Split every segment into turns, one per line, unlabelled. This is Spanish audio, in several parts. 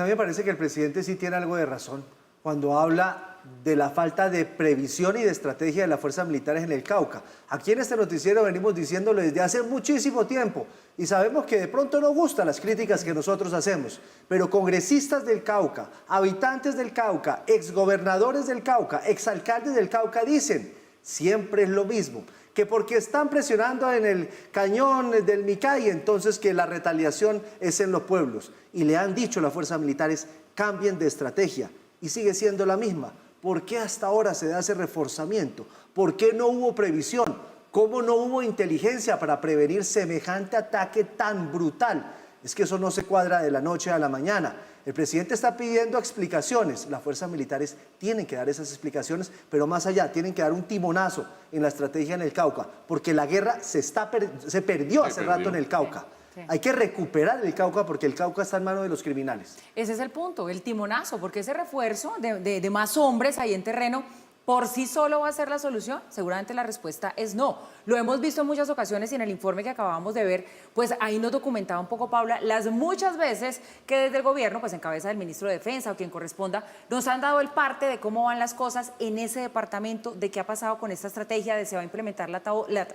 A mí me parece que el presidente sí tiene algo de razón cuando habla de la falta de previsión y de estrategia de las fuerzas militares en el Cauca. Aquí en este noticiero venimos diciéndolo desde hace muchísimo tiempo y sabemos que de pronto no gustan las críticas que nosotros hacemos, pero congresistas del Cauca, habitantes del Cauca, exgobernadores del Cauca, exalcaldes del Cauca dicen, siempre es lo mismo, que porque están presionando en el cañón del Micay, entonces que la retaliación es en los pueblos. Y le han dicho a las fuerzas militares, cambien de estrategia, y sigue siendo la misma. ¿Por qué hasta ahora se da ese reforzamiento? ¿Por qué no hubo previsión? ¿Cómo no hubo inteligencia para prevenir semejante ataque tan brutal? Es que eso no se cuadra de la noche a la mañana. El presidente está pidiendo explicaciones. Las fuerzas militares tienen que dar esas explicaciones, pero más allá, tienen que dar un timonazo en la estrategia en el Cauca, porque la guerra se perdió hace rato en el Cauca. Sí. Hay que recuperar el Cauca porque el Cauca está en manos de los criminales.
Ese es el punto, el timonazo, porque ese refuerzo de más hombres ahí en terreno, ¿por sí solo va a ser la solución? Seguramente la respuesta es no. Lo hemos visto en muchas ocasiones y en el informe que acabamos de ver, pues ahí nos documentaba un poco Paula, las muchas veces que desde el gobierno, pues en cabeza del ministro de Defensa o quien corresponda, nos han dado el parte de cómo van las cosas en ese departamento, de qué ha pasado con esta estrategia, de si va a implementar la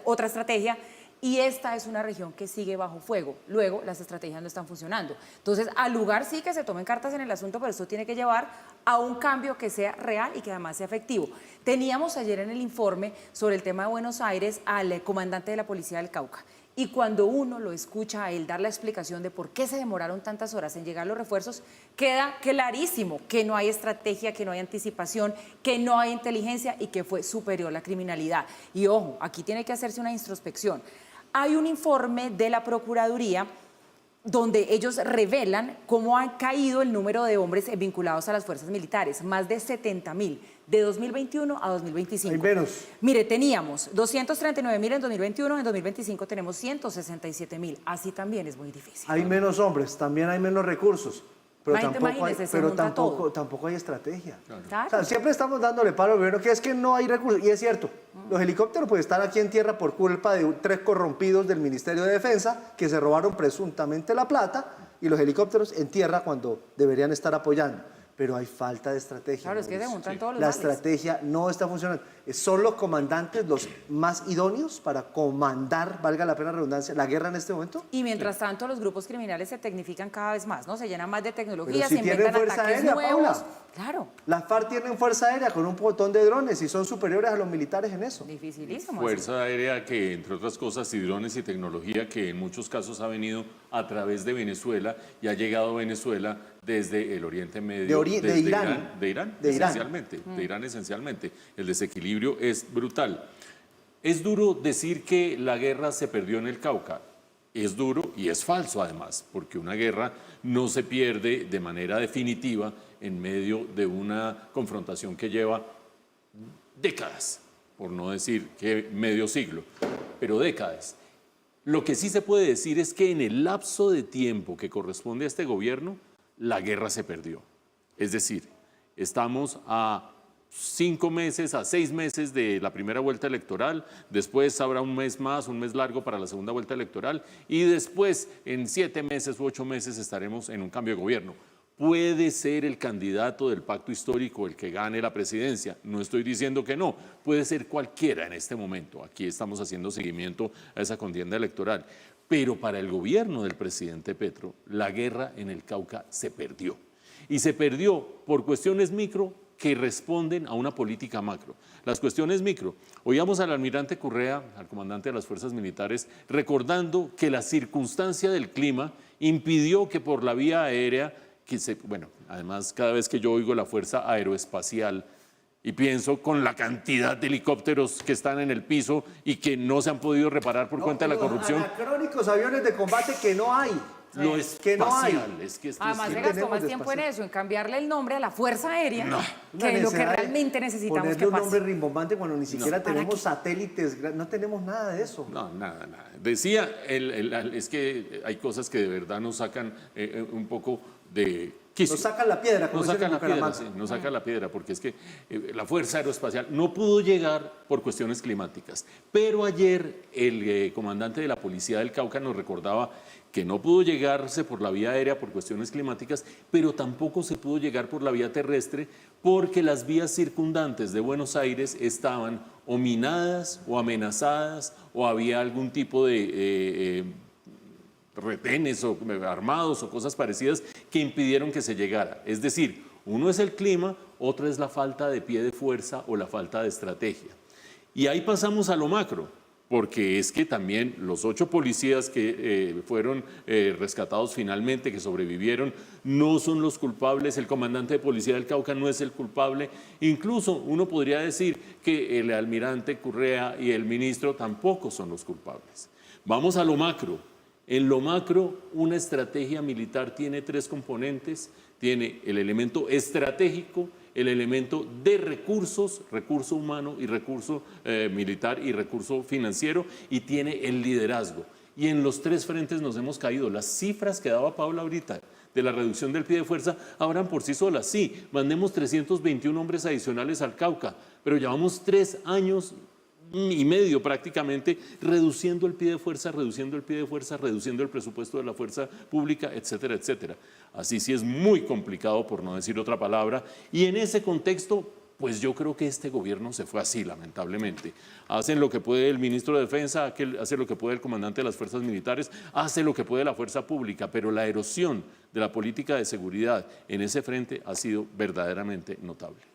otra estrategia. Y esta es una región que sigue bajo fuego. Luego, las estrategias no están funcionando. Entonces, al lugar sí que se tomen cartas en el asunto, pero esto tiene que llevar a un cambio que sea real y que además sea efectivo. Teníamos ayer en el informe sobre el tema de Buenos Aires al comandante de la Policía del Cauca. Y cuando uno lo escucha a él dar la explicación de por qué se demoraron tantas horas en llegar los refuerzos, queda clarísimo que no hay estrategia, que no hay anticipación, que no hay inteligencia y que fue superior la criminalidad. Y ojo, aquí tiene que hacerse una introspección. Hay un informe de la Procuraduría donde ellos revelan cómo ha caído el número de hombres vinculados a las fuerzas militares, más de 70.000, de 2021 a 2025.
Hay menos.
Mire, teníamos 239.000 en 2021, en 2025 tenemos 167.000. Así también es muy difícil.
Hay menos hombres, también hay menos recursos. Pero
tampoco
tampoco hay estrategia.
Claro.
O sea, siempre estamos dándole palo al gobierno que es que no hay recursos. Y es cierto, los helicópteros pues están aquí en tierra por culpa de 3 corrompidos del Ministerio de Defensa que se robaron presuntamente la plata, y los helicópteros en tierra cuando deberían estar apoyando. Pero hay falta de estrategia.
Claro, es que se juntan todos los
La
males.
estrategia no está funcionando. Son los comandantes los más idóneos para comandar, valga la pena la redundancia, la guerra en este momento.
Y mientras tanto, los grupos criminales se tecnifican cada vez más, ¿no? Se llenan más de tecnología,
Pero si
se inventan
tienen fuerza
ataques
aérea,
nuevos.
Paula.
Claro.
Las FARC tienen fuerza aérea con un montón de drones y son superiores a los militares en eso.
Dificilísimo.
Fuerza aérea que, entre otras cosas, y drones y tecnología que en muchos casos ha venido a través de Venezuela y ha llegado a Venezuela desde el Oriente Medio.
De Irán.
De Irán,
de Irán.
esencialmente. De Irán, esencialmente. El desequilibrio es brutal. Es duro decir que la guerra se perdió en el Cauca. Es duro y es falso además, porque una guerra no se pierde de manera definitiva en medio de una confrontación que lleva décadas, por no decir que medio siglo, pero décadas. Lo que sí se puede decir es que en el lapso de tiempo que corresponde a este gobierno, la guerra se perdió. Es decir, estamos a 5 meses, a 6 meses de la primera vuelta electoral, después habrá un mes más, un mes largo para la segunda vuelta electoral, y después en 7 meses u 8 meses estaremos en un cambio de gobierno. Puede ser el candidato del pacto histórico el que gane la presidencia, no estoy diciendo que no, puede ser cualquiera en este momento, aquí estamos haciendo seguimiento a esa contienda electoral, pero para el gobierno del presidente Petro, la guerra en el Cauca se perdió, y se perdió por cuestiones micro que responden a una política macro. Las cuestiones micro, oíamos al almirante Correa, al comandante de las fuerzas militares, recordando que la circunstancia del clima impidió que por la vía aérea, bueno, además cada vez que yo oigo la fuerza aeroespacial y pienso con la cantidad de helicópteros que están en el piso y que no se han podido reparar por cuenta de la corrupción.
Anacrónicos aviones de combate que no hay.
Lo espacial, es que
además se gastó más tiempo en eso, en cambiarle el nombre a la Fuerza Aérea, que lo que realmente necesitamos que pase.
Ponerle un nombre rimbombante cuando ni siquiera tenemos satélites, no tenemos nada de eso.
No, nada. Decía, es que hay cosas que de verdad nos sacan un poco de
No sacan la piedra, como
No
dicen en
sacan la piedra,
Bucaramanga.
sí, no sacan la piedra, porque es que la Fuerza Aeroespacial no pudo llegar por cuestiones climáticas. Pero ayer el comandante de la Policía del Cauca nos recordaba que no pudo llegarse por la vía aérea por cuestiones climáticas, pero tampoco se pudo llegar por la vía terrestre porque las vías circundantes de Buenos Aires estaban o minadas o amenazadas o había algún tipo de retenes o armados o cosas parecidas que impidieron que se llegara. Es decir, uno es el clima, otro es la falta de pie de fuerza o la falta de estrategia. Y ahí pasamos a lo macro, porque es que también los 8 policías que fueron rescatados finalmente, que sobrevivieron, no son los culpables, el comandante de policía del Cauca no es el culpable, incluso uno podría decir que el almirante Correa y el ministro tampoco son los culpables. Vamos a lo macro. En lo macro, una estrategia militar tiene 3 componentes. Tiene el elemento estratégico, el elemento de recursos, recurso humano y recurso militar y recurso financiero, y tiene el liderazgo. Y en los 3 frentes nos hemos caído. Las cifras que daba Paula ahorita de la reducción del pie de fuerza hablan por sí solas. Sí, mandemos 321 hombres adicionales al Cauca, pero llevamos 3 años y medio prácticamente reduciendo el pie de fuerza, reduciendo el pie de fuerza, reduciendo el presupuesto de la fuerza pública, etcétera, etcétera. Así sí es muy complicado, por no decir otra palabra, y en ese contexto, pues yo creo que este gobierno se fue así, lamentablemente. Hacen lo que puede el ministro de Defensa, hace lo que puede el comandante de las fuerzas militares, hace lo que puede la fuerza pública, pero la erosión de la política de seguridad en ese frente ha sido verdaderamente notable.